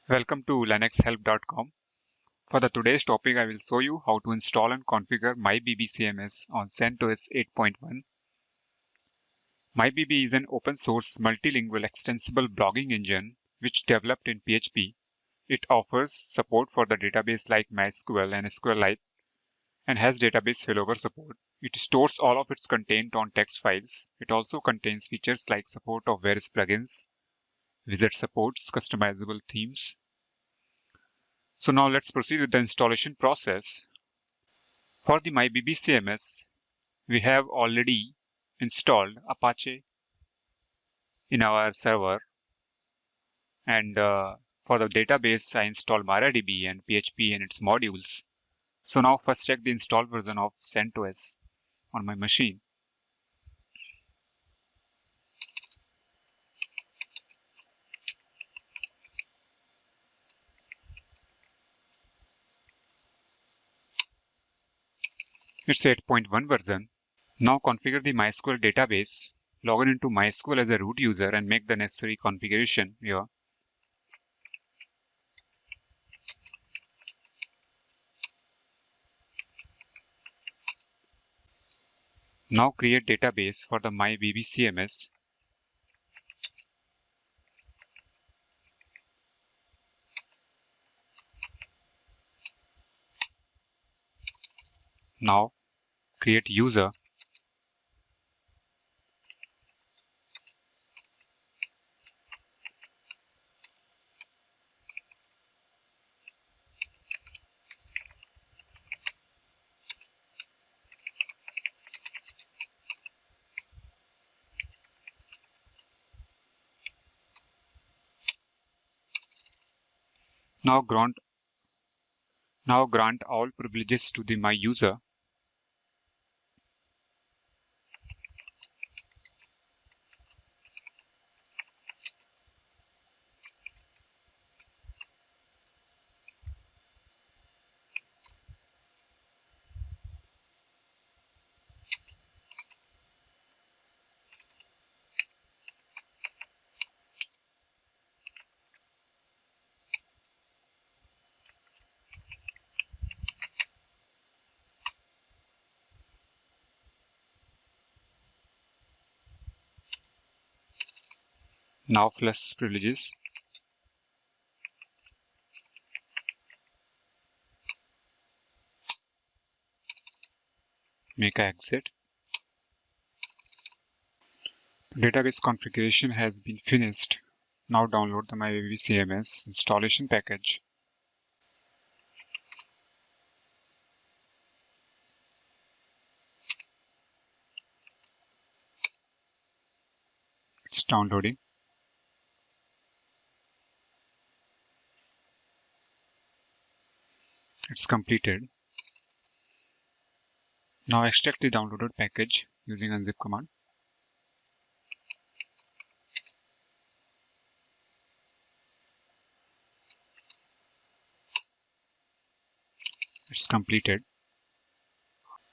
Welcome to linuxhelp.com. For the today's topic, I will show you how to install and configure MyBB CMS on CentOS 8.1. MyBB is an open source multilingual extensible blogging engine which developed in PHP. It offers support for the database like MySQL and SQLite and has database failover support. It stores all of its content on text files. It also contains features like support of various plugins, widget supports, customizable themes. So now let's proceed with the installation process. For the MyBB CMS, we have already installed Apache in our server, and for the database, I installed MariaDB and PHP and its modules. So now first check the installed version of CentOS on my machine. It's 8.1 version. Now configure the MySQL database, log in into MySQL as a root user and make the necessary configuration here. Now create database for the MyBB CMS. Now create user. Now grant all privileges to the my user. Now flush privileges. Make a exit. Database configuration has been finished. Now download the MyBB CMS installation package. It's downloading. It's completed. Now extract the downloaded package using unzip command. It's completed.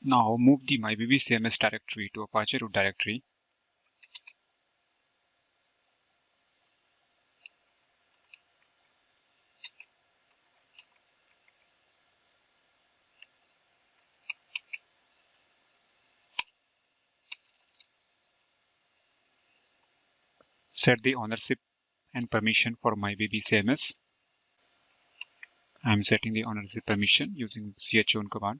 Now move the MyBB CMS directory to Apache root directory. Set the ownership and permission for MyBB CMS. I'm setting the ownership permission using chown command.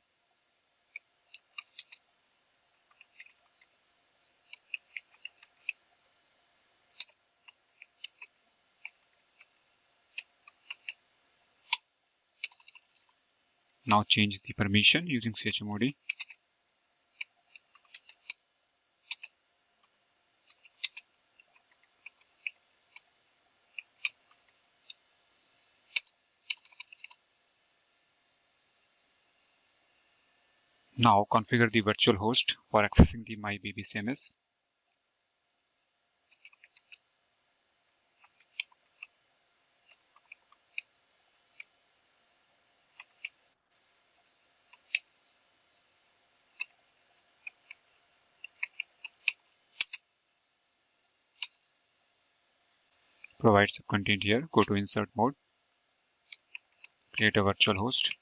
Now change the permission using chmod. Now configure the virtual host for accessing the MyBB CMS. Provide some content here. Go to insert mode. Create a virtual host.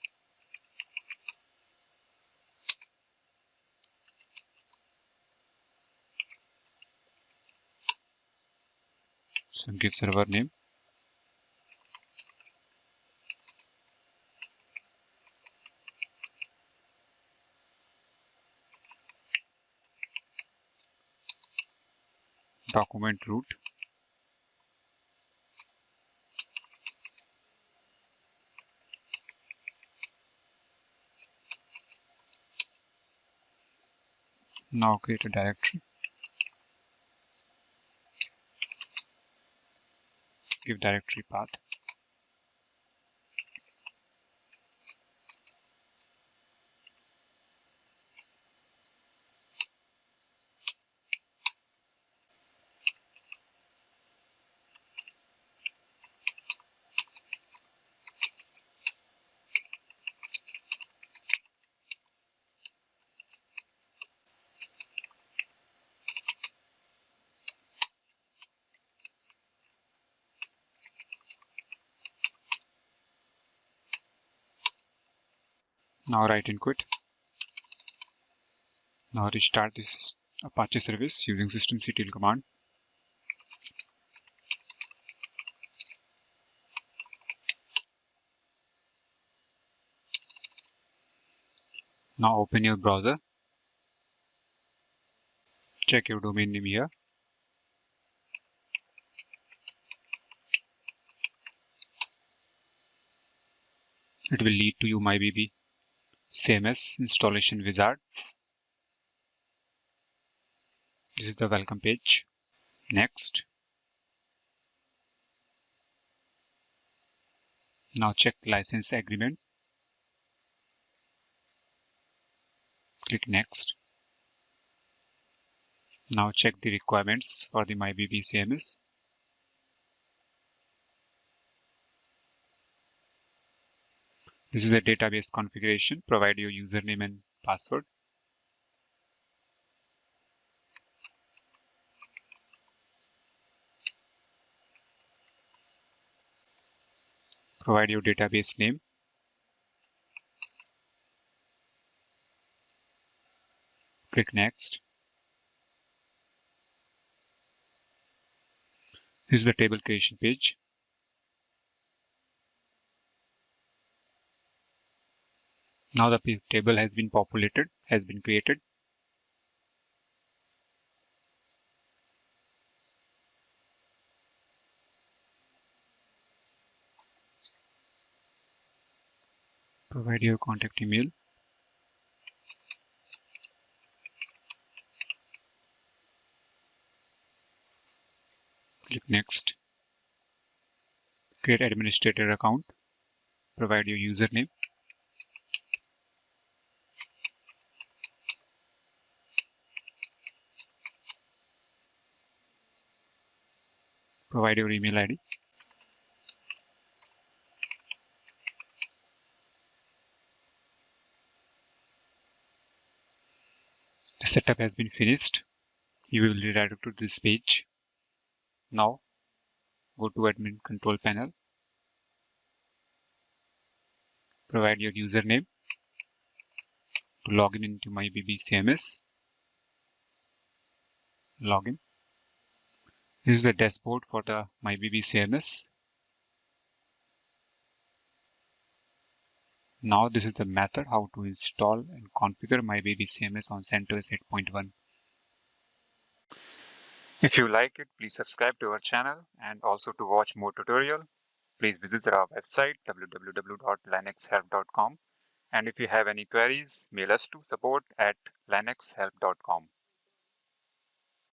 So give server name. Document root. Now create a directory. Give directory path. Now write in quit. Now restart this Apache service using systemctl command. Now open your browser. Check your domain name here. It will lead to your MyBB CMS installation wizard. This is the welcome page. Next. Now check license agreement. Click next. Now check the requirements for the MyBB CMS. This is a database configuration. Provide your username and password. Provide your database name. Click next. This is the table creation page. Now the table has been populated, has been created. Provide your contact email. Click next. Create administrator account. Provide your username. Provide your email ID. The setup has been finished. You will redirect to this page. Now go to admin control panel. Provide your username to log in into MyBB CMS. Login. This is the dashboard for the MyBB CMS. Now this is the method how to install and configure MyBB CMS on CentOS 8.1. If you like it, please subscribe to our channel, and also to watch more tutorial, please visit our website www.linuxhelp.com, and if you have any queries, mail us to support@linuxhelp.com.